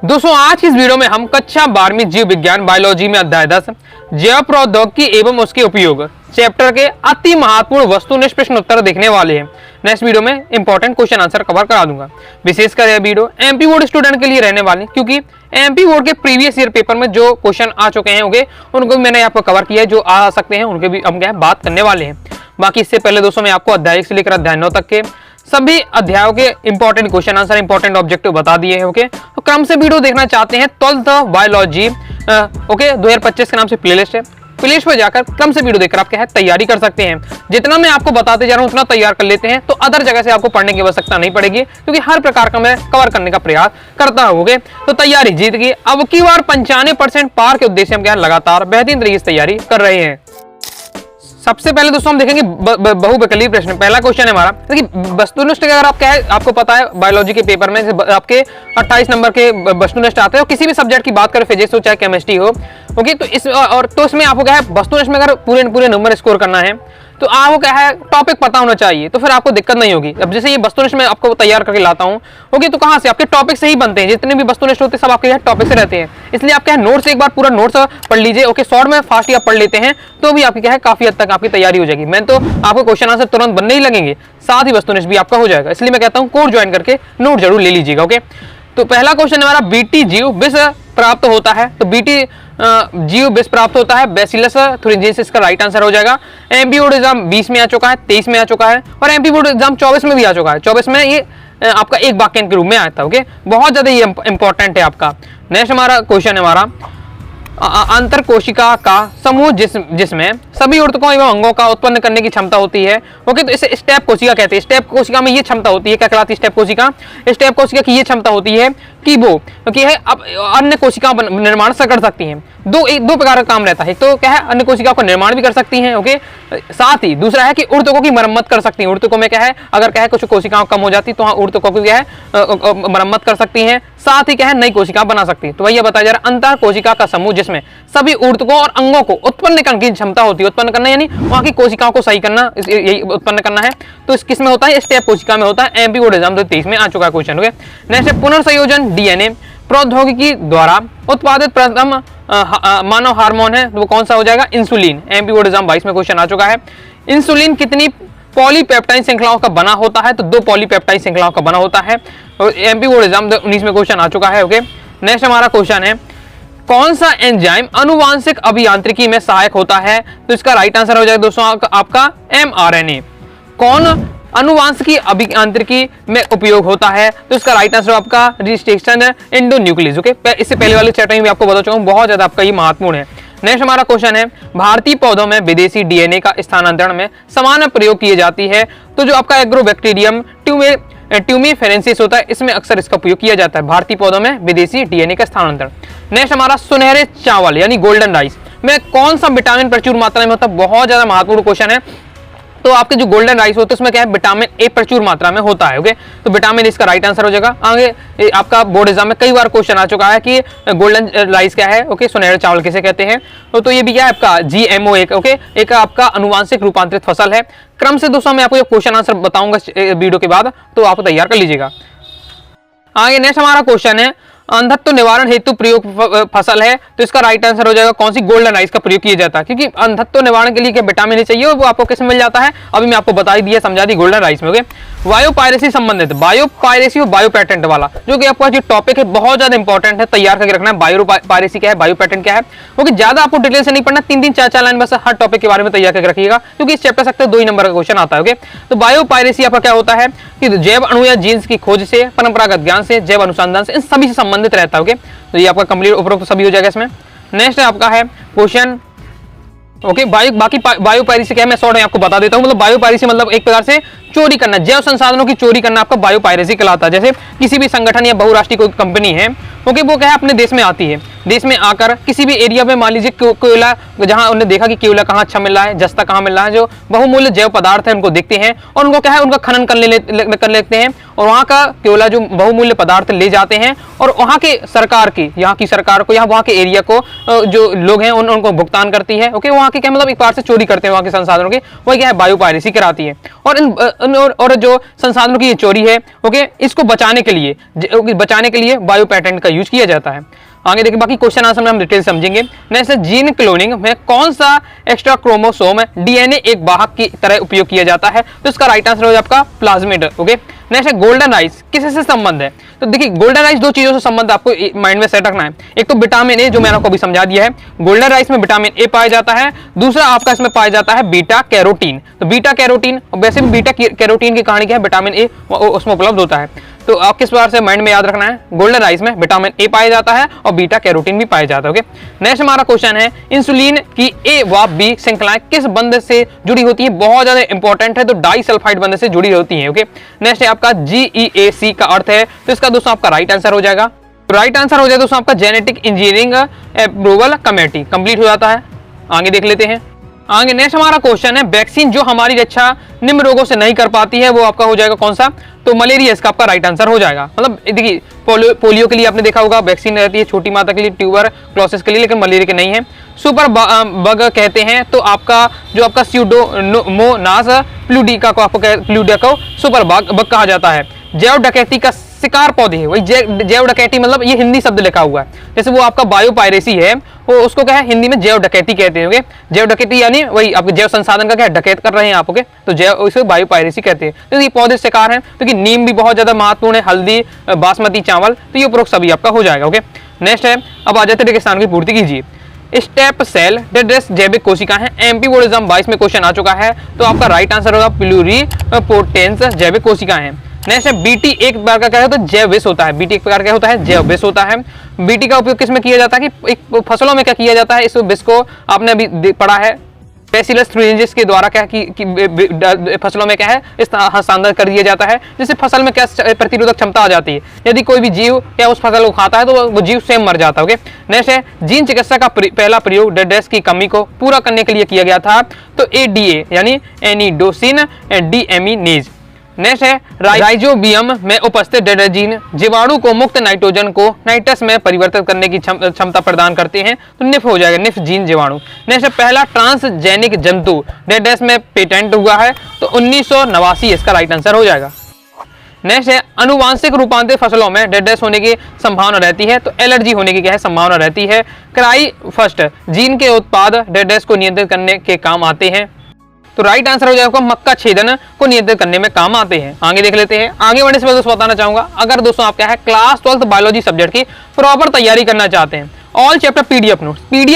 दोस्तों आज की इस वीडियो में हम कक्षा 12वीं जीव विज्ञान बायोलॉजी में अध्याय 10 जैव प्रौद्योगिकी एवं उसके उपयोग चैप्टर के अति महत्वपूर्ण वस्तुनिष्ठ प्रश्न उत्तर देखने वाले हैं। नेक्स्ट वीडियो में इंपॉर्टेंट क्वेश्चन आंसर कवर करा दूंगा। विशेषकर यह वीडियो एमपी बोर्ड स्टूडेंट के लिए रहने वाली, क्योंकि एमपी बोर्ड के प्रीवियस ईयर पेपर में जो क्वेश्चन आ चुके हैं उनको मैंने आपको कवर किया है, जो आ सकते हैं उनके भी हम क्या बात करने वाले हैं। बाकी इससे पहले दोस्तों मैं आपको अध्याय 1 से लेकर अध्याय 9 तक के सभी अध्यायों के important question answer important objective बता दिए हैं। ओके, तो क्रम से वीडियो देखना चाहते हैं 12th बायोलॉजी 2025 के नाम से प्लेलिस्ट है। प्लेलिस्ट पर जाकर क्रम से वीडियो देखकर आप क्या है तैयारी कर सकते हैं। जितना मैं आपको बताते जा रहा हूं उतना तैयार कर लेते हैं, तो अदर जगह से आपको पढ़ने की आवश्यकता नहीं पड़ेगी, क्योंकि हर प्रकार का मैं कवर करने का प्रयास करता हूं। तो तैयारी जीत गई। अब की बार 95% पार के उद्देश्य हम क्या लगातार बेहतरीन तरीके से तैयारी कर रहे हैं। सबसे पहले दोस्तों हम देखेंगे बहुविकल्पीय प्रश्न। पहला क्वेश्चन है हमारा, देखिए वस्तुनिष्ठ अगर आप क्या है आपको पता है बायोलॉजी के पेपर में आपके 28 नंबर के वस्तुनिष्ठ आते हैं, और किसी भी सब्जेक्ट की बात करें फिजिक्स हो चाहे केमिस्ट्री हो। ओके, तो इसमें आपको क्या है वस्तुनिष्ठ में अगर पूरे नंबर स्कोर करना है तो आपको क्या है टॉपिक पता होना चाहिए, तो फिर आपको दिक्कत नहीं होगी। अब जैसे ये वस्तुनिष्ठ में आपको तैयार करके लाता हूँ, ओके, तो कहाँ से आपके टॉपिक से ही बनते हैं। जितने भी वस्तुनिष्ठ होते हैं सब आपके टॉपिक से रहते हैं, इसलिए आप क्या है नोट्स एक बार पूरा नोट्स पढ़ लीजिए। ओके, शॉर्ट में फास्ट आप पढ़ लेते हैं तो भी आपकी क्या है काफी हद तक आपकी तैयारी हो जाएगी। मैं तो आपको क्वेश्चन आंसर तुरंत बनने ही लगेंगे, साथ ही वस्तुनिष्ठ भी आपका हो जाएगा। इसलिए मैं कहता हूँ कोर्स ज्वाइन करके नोट जरूर ले लीजिएगा। ओके, तो पहला क्वेश्चन हमारा बीटी जीव विष प्राप्त होता है, तो बीटी जीव विष प्राप्त होता है बैसिलस थुरिंजेंसिस का राइट आंसर हो जाएगा। एमपी बोर्ड एग्जाम 20 में आ चुका है, 23 में आ चुका है, और एमपी बोर्ड एग्जाम 24 में भी आ चुका है। 24 में ये आपका एक वाक्य के रूप में आया था। ओके, बहुत ज्यादा ये इंपॉर्टेंट है आपका। नेक्स्ट हमारा क्वेश्चन है हमारा अंतर कोशिका का समूह जिसमें सभी ऊतकों एवं अंगों का उत्पन्न करने की क्षमता होती है। ओके, तो इसे स्टेप कोशिका कहते हैं। स्टेप कोशिका में ये क्षमता होती है, क्या कहलाती है स्टेप कोशिका? स्टेप कोशिका की ये क्षमता होती है कि वो है अब अन्य कोशिका निर्माण से कर सकती हैं। दो प्रकार का काम रहता है, एक तो क्या है अन्य कोशिकाओं का निर्माण भी कर सकती हैं। ओके, साथ ही दूसरा है कि ऊतकों की मरम्मत कर सकती हैं। ऊतकों में क्या है अगर क्या है कुछ कोशिकाओं कम हो जाती तो ऊतकों की क्या है मरम्मत कर सकती हैं, साथ ही क्या है नई कोशिका बना सकती है। तो वही बताया जा रहा है अंतर कोशिका का समूह जिसमें सभी ऊतकों और अंगों को उत्पन्न करने की क्षमता होती है। उत्पन्न करना यानी वहां की कोशिकाओं को सही करना, यही उत्पन्न करना है। तो किस में होता है? स्टेप कोशिका में होता है। एमपी बोर्ड एग्जाम 23 में आ चुका है क्वेश्चन। ओके, नेक्स्ट पुनर्संयोजन डीएनए प्रौद्योगिकी द्वारा उत्पादित प्रथम मानव हार्मोन है, तो वो कौन सा हो जाएगा? इंसुलिन। एमपी बोर्ड एग्जाम 22 में क्वेश्चन आ चुका है। इंसुलिन कितनी पॉलीपेप्टाइड श्रृंखलाओं का बना होता है? तो 2 पॉलीपेप्टाइड श्रृंखलाओं का बना होता है। और एमपी बोर्ड एग्जाम 19 में क्वेश्चन आ चुका है। ओके, नेक्स्ट हमारा क्वेश्चन है कौन सा एंजाइम अनुवांशिक अभियांत्रिकी में सहायक होता है? तो इसका राइट आंसर हो जाएगा दोस्तों आपका एमआरएनए। कौन अनुवांशिकी अभियांत्रिकी में उपयोग होता है? तो इसका राइट आंसर आपका रजिस्ट्रेशन एंडोन्यूक्लियस। ओके, इससे पहले वाले चैप्टर में भी आपको बता चुका हूं, बहुत ज्यादा आपका ये महत्वपूर्ण है। नेक्स्ट हमारा क्वेश्चन है भारतीय पौधों में विदेशी डीएनए का स्थानांतरण में समान प्रयोग की जाती है। तो जो आपका एग्रोबैक्टीरियम ट्यूमीफेरेंसिस होता है, इसमें अक्सर इसका उपयोग किया जाता है भारतीय पौधों में विदेशी डीएनए का स्थानांतरण। नेक्स्ट हमारा सुनहरे चावल यानी गोल्डन राइस में कौन सा विटामिन प्रचुर मात्रा में होता है? बहुत ज्यादा महत्वपूर्ण क्वेश्चन है। तो आपके जो गोल्डन राइस होता है उसमें क्या है विटामिन ए प्रचुर मात्रा में होता है। ओके, तो विटामिन इसका राइट आंसर हो जाएगा। आगे आपका बोर्ड एग्जाम में कई बार क्वेश्चन आ चुका है कि गोल्डन राइस क्या है? ओके, सुनहरे चावल किसे कहते हैं? तो ये भी क्या है आपका जीएमओ एक आपका अनुवांशिक रूपांतरित फसल है। क्रम से दोस्तों मैं आपको ये क्वेश्चन आंसर बताऊंगा वीडियो के बाद, तो आप तैयार कर लीजिएगा। आगे नेक्स्ट हमारा क्वेश्चन है अंधत्व निवारण हेतु प्रयोग फसल है, तो इसका राइट आंसर हो जाएगा कौन सी? गोल्डन राइस का प्रयोग किया जाता है, क्योंकि अंधत्व निवारण के लिए क्या विटामिन ए चाहिए, वो आपको किसमें मिल जाता है? अभी मैं आपको बता ही दिया समझा दी, गोल्डन राइस में। ओके, बायोपायरेसी संबंधित बायोपायरेसी और बायो पेटेंट वाला जो कि आपका जो टॉपिक है बहुत ज्यादा इंपॉर्टेंट है, तैयार करके रखना है। बायोपायरेसी क्या है, बायो पेटेंट क्या है? ओके, ज्यादा आपको डिटेल से नहीं पढ़ना, 3-3 4-4 लाइन बस हर टॉपिक के बारे में तैयार करके रखिएगा, क्योंकि इस चैप्टर से 2 ही नंबर का क्वेश्चन आता है। ओके, तो बायोपायरेसी आपका क्या होता है कि जैव अणु या जीन्स की खोज से, परंपरागत ज्ञान से, जैव अनुसंधान से, इन सभी से संबंधित रहता है। ओके, तो ये आपका कंप्लीट उपरोक्त सभी हो जाएगा इसमें। नेक्स्ट आपका है क्वेश्चन ओके बाकी बायोपायरेसी क्या है मैं शॉर्ट में आपको बता देता हूं। मतलब बायोपायरेसी मतलब एक प्रकार से चोरी करना, जैव संसाधनों की चोरी करना आपका बायोपायरेसी कहलाता है। जैसे किसी भी संगठन या बहुराष्ट्रीय कोई कंपनी है, ओके, वो क्या है अपने देश में आती है, देश में आकर किसी भी एरिया में मान लीजिए कोयला, जहां उन्हें देखा कि कोयला कहाँ अच्छा मिल रहा है, जस्ता कहाँ मिल रहा है, जो बहुमूल्य जैव पदार्थ है उनको देखते हैं और उनको क्या है उनका खनन कर लेते हैं और वहाँ का कोयला जो बहुमूल्य पदार्थ ले जाते हैं और वहाँ के सरकार की, यहाँ की सरकार को या वहाँ के एरिया को जो लोग हैं उनको भुगतान करती है। ओके, वहाँ की क्या मतलब एक बार से चोरी करते हैं वहाँ के संसाधनों की, वही क्या है बायोपायरेसी कराती है। और जो संसाधनों की ये चोरी है, ओके, इसको बचाने के लिए बायो पेटेंट का यूज किया जाता है। आगे देखिए, बाकी क्वेश्चन आंसर में हम डिटेल समझेंगे। नेक्स्ट है जीन क्लोनिंग में कौन सा एक्स्ट्रा क्रोमोसोम डीएनए एक वाहक की तरह उपयोग किया जाता है, तो इसका राइट आंसर हो जाए आपका प्लाज्मिड। ओके, नेक्स्ट है गोल्डन राइस किससे संबंध है, तो देखिए गोल्डन राइस दो चीजों से संबंध आपको माइंड में सेट रखना है। एक तो विटामिन ए, जो मैंने आपको अभी समझा दिया है, गोल्डन राइस में विटामिन ए पाया जाता है। दूसरा आपका इसमें पाया जाता है बीटा कैरोटीन। तो बीटा कैरोटीन, वैसे भी बीटा कैरोटीन की कहानी क्या है, विटामिन ए उसमें उपलब्ध होता है। तो आप किस प्रकार से माइंड में याद रखना है, गोल्डन राइस में विटामिन ए पाया जाता है और बीटा कैरोटीन भी पाया जाता है। ओके, नेक्स्ट हमारा क्वेश्चन है इंसुलिन की ए व बी श्रृंखलाएं किस बंध से जुड़ी होती है, बहुत ज्यादा इंपॉर्टेंट है, तो डाइसल्फाइड बंध से जुड़ी होती है। ओके, नेक्स्ट है आपका GEAC का अर्थ है, तो इसका दोस्तों आपका राइट आंसर हो जाएगा। राइट आंसर हो जाए दोस्तों आपका genetic engineering approval committee complete हो जाता है। आगे देख लेते हैं। आगे नेक्स्ट हमारा क्वेश्चन है वैक्सीन जो हमारी रक्षा निम्न रोगों से नहीं कर पाती है, वो आपका हो जाएगा कौन सा, तो मलेरिया इसका आपका राइट आंसर हो जाएगा। मतलब देखिए पोलियो के लिए आपने देखा होगा वैक्सीन रहती है, छोटी माता के लिए, ट्यूबरक्लोसिस के लिए, लेकिन मलेरिया के नहीं है। सुपर बग कहते हैं, तो आपका जो आपका स्यूडोमोनास प्लूडिका को सुपर बग कहा जाता है। जैव डकैती का शिकार पौधे है, वही जैव डकैती, मतलब ये हिंदी शब्द लिखा हुआ है, जैसे वो आपका बायोपायरेसी है, वो उसको क्या है हिंदी में जैव डकैती कहते हैं। जैव डकैती यानी वही आपके जैव संसाधन का क्या डकैत कर रहे हैं आप, तो जैव इसको बायोपायरेसी कहते हैं। तो ये पौधे शिकार हैं, तो कि नीम भी बहुत ज्यादा महत्वपूर्ण है, हल्दी, बासमती चावल, तो ये उपरोक्त सभी आपका हो जाएगा। ओके, नेक्स्ट है, अब आ जाते हैं रेगिस्तान की पूर्ति कीजिए। स्टेप सेल डेड्रेस जैविक कोशिका है, एमपी बोर्ड एग्जाम 22 में क्वेश्चन आ चुका है, तो आपका राइट आंसर होगा प्लूरीपोटेंस जैविक कोशिका है। नेक्स्ट है बीटी एक प्रकार का क्या होता है, जैव विष होता है। बीटी एक प्रकार क्या होता है, जैव विष होता है। बीटी का उपयोग किसमें किया जाता है, कि एक फसलों में क्या किया जाता है, इस विष को आपने अभी पढ़ा है बैसिलस थ्यूरेंसिस के द्वारा क्या कि फसलों में क्या है स्थानांतरित कर दिया जाता है, जिससे फसल में क्या प्रतिरोधक क्षमता आ जाती है। यदि कोई भी जीव क्या उस फसल को खाता है तो वो जीव स्वयं मर जाता है। ओके, नेक्स्ट है जीन चिकित्सा का पहला प्रयोग डेड्रेस की कमी को पूरा करने के लिए किया गया था, तो ADA यानी एनिडोसिन डीएमिनेज। नेक्स्ट है राइजोबियम में उपस्थित डेड्रेस जीन जीवाणु को मुक्त नाइट्रोजन को नाइट्रस में परिवर्तित करने की क्षमता प्रदान करते हैं, तो निफ हो जाएगा, निफ जीन जीवाणु। नेक्स्ट है पहला ट्रांसजेनिक जंतु डेड्रेस में पेटेंट हुआ है, तो 1989 इसका राइट आंसर हो जाएगा। नेक्स्ट है अनुवांशिक रूपांतरित फसलों में डेड्रेस होने की संभावना रहती है, तो एलर्जी होने की क्या है संभावना रहती है। क्राई फर्स्ट जीन के उत्पाद डेड्रेस को नियंत्रित करने के काम आते हैं, तो राइट आंसर हो जाएगा मक्का छेदन को नियंत्रित करने में काम आते हैं। आगे देख लेते हैं। आगे बढ़ने से पहले दोस्तों बताना चाहूंगा, अगर दोस्तों आप क्या है क्लास 12 बायोलॉजी सब्जेक्ट की प्रॉपर तैयारी करना चाहते हैं, ऑल चैप्टर पीडीएफ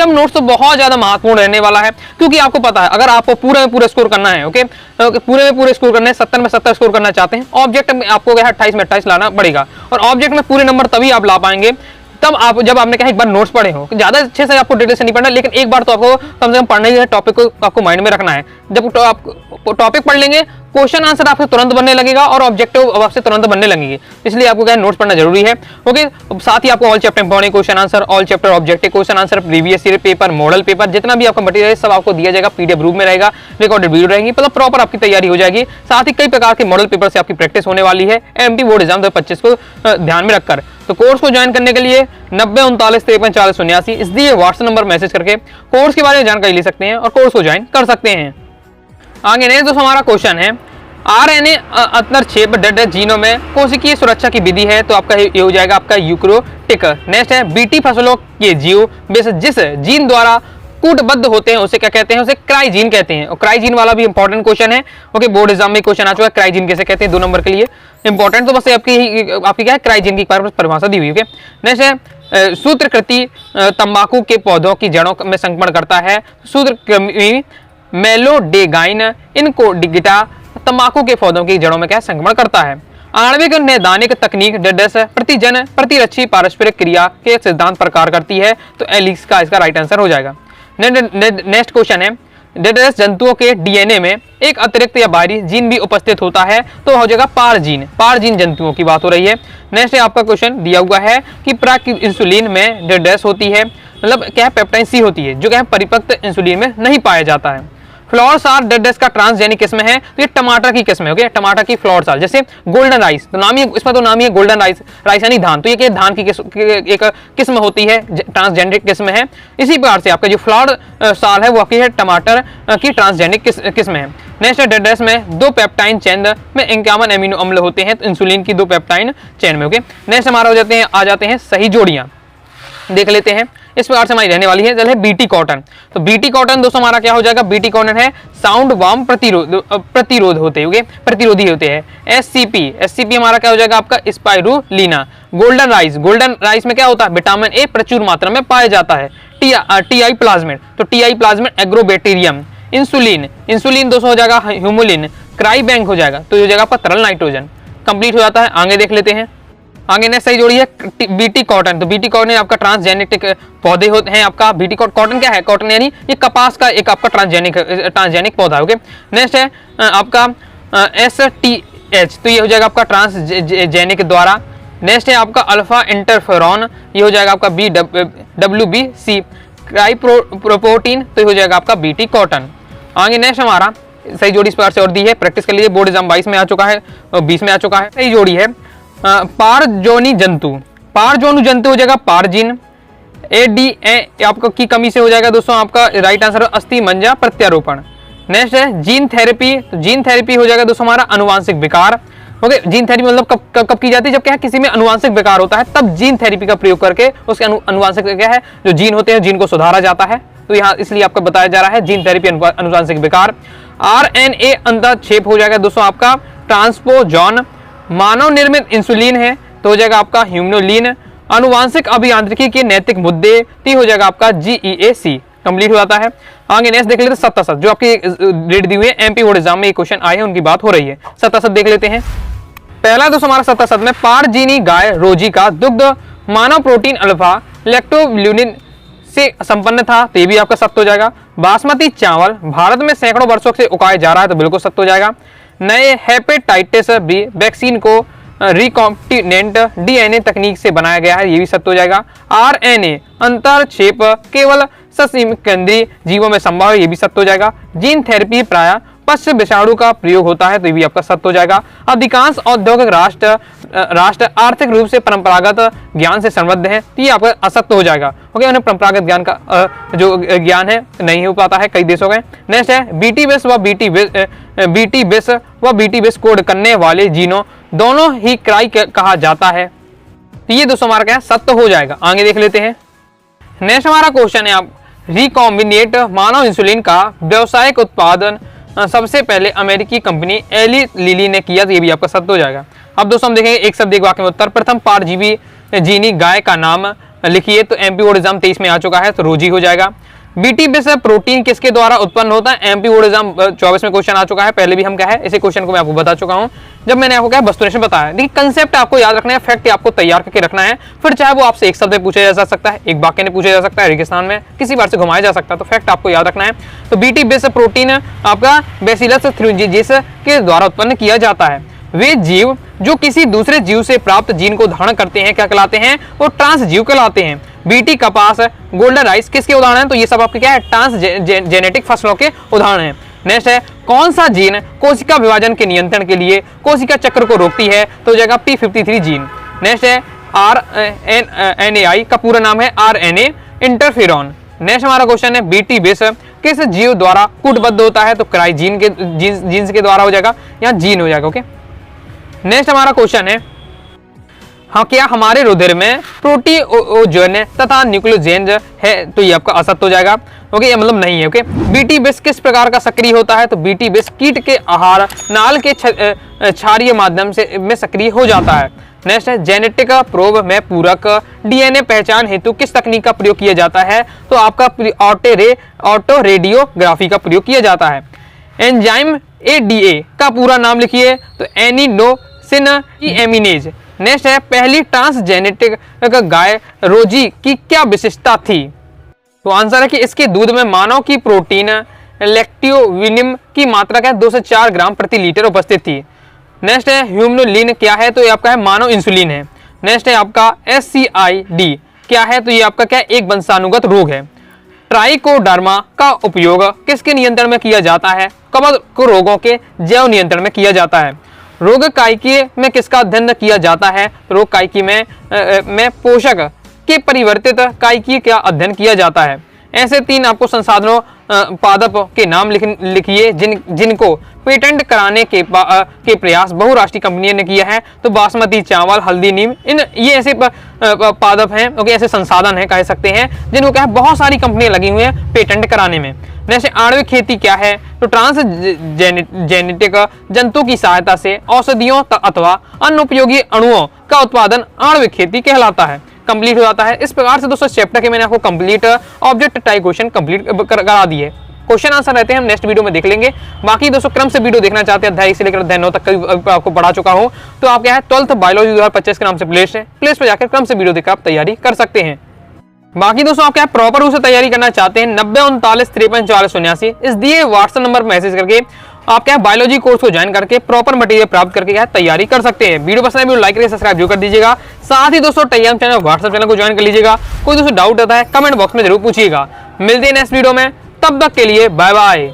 नोट्स तो बहुत ज्यादा महत्वपूर्ण रहने वाला है, क्योंकि आपको पता है अगर आपको पूरे में पूरे स्कोर करना है, ओके, पूरे में पूरे स्कोर करना है, 70 में 70 स्कोर करना चाहते हैं, ऑब्जेक्ट में आपको 28 में 28 लाना पड़ेगा, और ऑब्जेक्ट में पूरे नंबर तभी आप ला पाएंगे तब आप जब आपने कहा एक बार नोट्स पढ़े हो। ज्यादा अच्छे से आपको डिटेल से नहीं पढ़ना, लेकिन एक बार तो आपको कम से कम पढ़ना ही है, टॉपिक को आपको माइंड में रखना है। जब आप टॉपिक पढ़ लेंगे क्वेश्चन आंसर आपसे तुरंत बनने लगेगा और ऑब्जेक्टिव आपसे तुरंत बनने लगेंगे, इसलिए आपको क्या नोट्स पढ़ना जरूरी है। ओके, साथ ही आपको all chapter important question answer, all chapter objective question answer, previous year paper, model paper, जितना भी आपका मटेरियल है सब आपको दिया जाएगा, पीडीएफ रूप में रहेगा, रिकॉर्डेड वीडियो रहेंगी, मतलब प्रॉपर आपकी तैयारी हो जाएगी। साथ ही कई प्रकार के मॉडल पेपर से आपकी प्रैक्टिस होने वाली है एमपी बोर्ड एग्जाम 2025 को ध्यान में रखकर। तो कोर्स को ज्वाइन करने के लिए 90 39 53 40 79 इस दिए व्हाट्सएप नंबर मैसेज करके कोर्स के बारे में जानकारी ले सकते हैं और कोर्स को ज्वाइन कर सकते हैं। आगे नेक्स्ट दोस्तों हमारा क्वेश्चन है आरएनए अंतरक्षेप डेड्रेस जीनों में कोशिकीय सुरक्षा की विधि है, तो आपका ये हो जाएगा आपका यूक्रोटिक। नेक्स्ट है बीटी फसलों के जीव जिस जीन द्वारा कूटबद्ध होते हैं उसे क्या कहते हैं, उसे क्राइजीन कहते हैं। और क्राइजीन वाला भी इंपॉर्टेंट क्वेश्चन है, ओके, बोर्ड एग्जाम में क्वेश्चन आ चुका है, क्राइजीन कैसे कहते हैं 2 नंबर के लिए इंपॉर्टेंट, तो बस आपकी क्या है क्राइजीन की परिभाषा दी हुई है। नेक्स्ट है सूत्रकृति तंबाकू के पौधों की जड़ों में संक्रमण करता है, सूत्रकृमि मेलोडेगाइन इनकोडिगिटा तंबाकू के पौधों की जड़ों में क्या संक्रमण करता है। आणविक नैदानिक तकनीक डेड्रेस प्रतिजन प्रतिरक्षी पारस्परिक क्रिया के सिद्धांत पर कार्य करती है, तो एलिक्स का इसका राइट आंसर हो जाएगा। नेक्स्ट क्वेश्चन है डेड्रेस जंतुओं के डीएनए में एक अतिरिक्त या बाहरी जीन भी उपस्थित होता है, तो हो जाएगा पार जीन जंतुओं की बात हो रही है। नेक्स्ट है आपका क्वेश्चन दिया हुआ है कि प्राकृतिक इंसुलिन में डेड्रेस होती है, मतलब क्या है पेप्टाइन सी होती है, जो क्या है परिपक्व इंसुलिन में नहीं पाया जाता है। फ्लावर साल डेडेस का ट्रांसजेनिक किस्म है, तो ये टमाटर की किस्म है। ओके, टमाटर की फ्लावर साल। जैसे गोल्डन राइस, तो नाम ही इसमें तो नाम ही है गोल्डन राइस, राइस यानी धान, तो ये धान की एक किस्म होती है, ट्रांसजेनिक किस्म है। इसी प्रकार से आपका जो फ्लावर साल है वो आपकी है टमाटर की ट्रांसजेनिक किस्म है। नेक्स्ट डेडेस में 2 पेप्टाइन चेन में 51 एमिनो अम्ल होते हैं, तो इंसुलिन की 2 पेप्टाइन चेन में। ओके, नेक्स्ट हमारा आ जाते हैं सही जोड़ियां, देख लेते हैं। इस प्रकार से हमारी रहने वाली है। चलिए बीटी कॉटन, तो बीटी कॉटन दोस्तों हमारा क्या हो जाएगा, बीटी कॉटन है साउंड वार्म प्रतिरोध होते हैं, प्रतिरोधी होते हैं। एससीपी हमारा क्या हो जाएगा आपका स्पाइरुलिना। गोल्डन राइस में क्या होता है, विटामिन ए प्रचुर मात्रा में पाया जाता है। टीआई प्लाज्मेट, तो टीआई प्लाज्मेट एग्रोबैक्टीरियम। इंसुलिन दोस्तों हो जाएगा ह्यूमुलिन। क्राई बैंक हो जाएगा, तो हो जाएगा आपका तरल नाइट्रोजन। कंप्लीट हो जाता है। आगे देख लेते हैं। आगे नेक्स्ट सही जोड़ी है बीटी कॉटन, तो बीटी कॉटन आपका ट्रांसजेनिक पौधे होते हैं। आपका बीटी कॉटन क्या है, कॉटन यानी ये कपास का एक आपका ट्रांसजेनिक पौधा। ओके, नेक्स्ट है आपका STH, तो ये हो जाएगा आपका ट्रांसजेनिक द्वारा। नेक्स्ट है आपका अल्फा इंटरफेरॉन, ये हो जाएगा आपका WBC। क्राइप्रोपोटीन, तो ये हो जाएगा आपका बीटी कॉटन। आगे नेक्स्ट हमारा सही जोड़ी इस प्रकार से और दी है, प्रैक्टिस कर लीजिए। बोर्ड एग्जाम 22 में आ चुका है और 20 में आ चुका है। सही जोड़ी है पारजोनी जंतु हो जाएगा पारजीन। ADA आपका की कमी से हो जाएगा दोस्तों आपका राइट आंसर अस्थि मंजा प्रत्यारोपण। नेक्स्ट है जीन थेरेपी, तो जीन थेरेपी हो जाएगा दोस्तों हमारा अनुवांशिक विकार। ओके, जीन थेरेपी मतलब कब की जाती है, जब क्या है किसी में अनुवांशिक विकार होता है, तब जीन थेरेपी का प्रयोग करके उसके अनुवांशिक क्या है जो जीन होते हैं जीन को सुधारा जाता है। तो यहाँ इसलिए आपको बताया जा रहा है जीन थेरेपी अनुवांशिक विकार। RNA अंतःक्षेप हो जाएगा दोस्तों आपका ट्रांसपोजॉन। मानव निर्मित इंसुलिन है, तो हो जाएगा आपका ह्यूमोलिन। अनुवांशिक अभियांत्रिकी के नैतिक मुद्दे, तो हो जाएगा आपका GEAC। कंप्लीट हो जाता है। आगे नेक्स्ट देख लेते हैं सत्तासत, जो आपकी रेट दी हुई है एमपी बोर्ड एग्जाम में ये क्वेश्चन आए हैं, उनकी बात हो रही है। सत्तासत देख लेते हैं। पहला दोस्तों हमारा सत्तासत में पारजीनी गाय रोजी का दुग्ध मानव प्रोटीन अल्फा लैक्टोब्यूलिन से संपन्न था, तो ये भी आपका सत्य हो जाएगा। बासमती चावल भारत में सैकड़ों वर्षों से उगाया जा रहा है, तो बिल्कुल सत्य हो जाएगा। नए हेपेटाइटिस बी वैक्सीन को रिकॉम्बिनेंट DNA तकनीक से बनाया गया है, ये भी सत्य हो जाएगा। RNA अंतःक्षेप केवल सस्तनीकेंद्रीय जीवों में संभव है, ये भी सत्य हो जाएगा। जीन थेरेपी प्रायः पश्च विषाणु का प्रयोग होता है, तो ये भी आपका सत्य हो जाएगा। अधिकांश औद्योगिक राष्ट्र आर्थिक रूप से परंपरागत ज्ञान से समृद्ध है, तो ये आपका असत्य हो जाएगा। ओके, उन्हें परंपरागत ज्ञान का जो ज्ञान है नहीं हो पाता है कई देशों में। नेक्स्ट है BT बेस व BT बेस कोड करने वाले जीनों दोनों ही क्राई कहा जाता है, तो ये दोस्तों हमारा क्या है सत्य हो जाएगा। आगे देख लेते हैं। नेक्स्ट हमारा क्वेश्चन है आप रिकॉम्बिनेट मानव इंसुलिन का व्यावसायिक उत्पादन सबसे पहले अमेरिकी कंपनी एली लिली ने किया, तो ये भी आपका सत्य हो जाएगा। अब दोस्तों हम देखेंगे एक शब्द एक वाक्य में उत्तर। प्रथम पारजीनी गाय का नाम लिखिए, तो एमपी बोर्ड एग्जाम 23 में आ चुका है, तो रोजी हो जाएगा। BT बेस प्रोटीन किसके द्वारा उत्पन्न होता है, एमपी बोर्ड एग्जाम 24 में क्वेश्चन आ चुका है। पहले भी हम क्या है इसी क्वेश्चन को मैं आपको बता चुका हूं जब मैंने आपको क्या वस्तुनिष्ठ बताया। देखिए कंसेप्ट आपको याद रखना है, फैक्ट आपको तैयार करके रखना है, फिर चाहे वो आपसे एक शब्द में पूछा जा सकता है, एक वाक्य में पूछा जा सकता है, रेगिस्तान में किसी बार से घुमाया जा सकता है, तो फैक्ट आपको याद रखना है। तो BT बेस प्रोटीन आपका बैसिलस थ्यूरिंजिस के द्वारा उत्पन्न किया जाता है। वे जीव जो किसी दूसरे जीव से प्राप्त जीन को धारण करते हैं क्या कहलाते हैं, वो ट्रांसजीव कहलाते हैं। BT कपास, गोल्डन राइस किसके उदाहरण हैं, तो ये सब आपके क्या है ट्रांसजेनेटिक फसलों के उदाहरण हैं। नेक्स्ट है कौन सा जीन कोशिका विभाजन के नियंत्रण के लिए कोशिका चक्र को रोकती है, तो हो जाएगा P53 जीन। नेक्स्ट है RNAi का पूरा नाम है RNA इंटरफेरॉन। नेक्स्ट हमारा क्वेश्चन है BT बेस किस जीव द्वारा कूटबद्ध होता है, तो क्राई जीन्स के द्वारा हो जाएगा, यहाँ जीन हो जाएगा। ओके, नेक्स्ट हमारा क्वेश्चन है हाँ क्या हमारे रुधिर में प्रोटीओजन तथा न्यूक्लियोजेन है, तो ये आपका असत्य हो जाएगा। ओके, ये मतलब नहीं है। ओके, BT बेस किस प्रकार का सक्रिय होता है, तो BT बेस कीट के आहार नाल के क्षारीय माध्यम से में सक्रिय हो जाता है। नेक्स्ट है जेनेटिक प्रोब में पूरक DNA पहचान हेतु किस तकनीक का प्रयोग किया जाता है, तो आपका ऑटो रेडियोग्राफी का प्रयोग किया जाता है। एंजाइम ADA का पूरा नाम लिखिए, तो एनिनोसिन एमिनेज। नेक्स्ट है पहली ट्रांसजेनेटिक गाय रोजी की क्या विशेषता थी, तो आंसर है कि इसके दूध में मानव की प्रोटीन लैक्टोबिनिम की मात्रा क्या 2 से 4 ग्राम प्रति लीटर उपस्थित थी। नेक्स्ट है ह्यूमोलिन क्या है, तो ये आपका है मानव इंसुलिन है। नेक्स्ट है आपका SCID क्या है, तो ये आपका क्या एक वंशानुगत रोग है। ट्राइकोडर्मा का उपयोग किसके नियंत्रण में किया जाता है? कवक रोगों के जैव नियंत्रण में किया जाता है। रोगकायिकी में किसका अध्ययन किया जाता है? रोगकायिकी में पोषक के परिवर्तित कायिकी का अध्ययन किया जाता है। ऐसे 3 आपको संसाधनों पादप के नाम लिखिए जिनको पेटेंट कराने के प्रयास बहुराष्ट्रीय कंपनियों ने किया है। तो बासमती चावल, हल्दी, नीम, ये ऐसे पादप हैं, ओके, ऐसे संसाधन हैं कह सकते हैं जिनको क्या है बहुत सारी कंपनियां लगी हुई हैं पेटेंट कराने में। जैसे आणविक खेती क्या है? तो ट्रांसजेनिटिक जंतु की सहायता से औषधियों अथवा अन्य उपयोगी अणुओं का उत्पादन आणविक खेती कहलाता है। कंप्लीट हो जाता है। इस प्रकार से दोस्तों चैप्टर के मैंने आपको complete object type question complete करा दिए। क्वेश्चन आंसर रहते हैं हम नेक्स्ट वीडियो में देख लेंगे। बाकी दोस्तों क्रम से वीडियो देखना चाहते हैं अध्याय से लेकर अध्याय 9 तक का आपको पढ़ा चुका हूं, तो आप क्या है 12th बायोलॉजी 2025 के नाम से प्लेस है, प्लेस पे जाकर क्रम से वीडियो देखकर आप तैयारी कर सकते हैं। बाकी दोस्तों आप क्या प्रॉपर रूप से तैयारी करना चाहते हैं 90 39 53 44 79 इस दिए व्हाट्सएप नंबर पर मैसेज करके आप क्या बायोलॉजी कोर्स को ज्वाइन करके प्रॉपर मटेरियल प्राप्त करके क्या तैयारी कर सकते हैं। वीडियो पसंद है वीडियो लाइक करके सब्सक्राइब जरूर कर दीजिएगा। साथ ही दोस्तों टेलीग्राम चैनल व्हाट्सएप चैनल को ज्वाइन कर लीजिएगा। कोई दोस्तों डाउट आता है कमेंट बॉक्स में जरूर पूछिएगा। मिलते हैं नेक्स्ट वीडियो में, तब तक के लिए बाय बाय।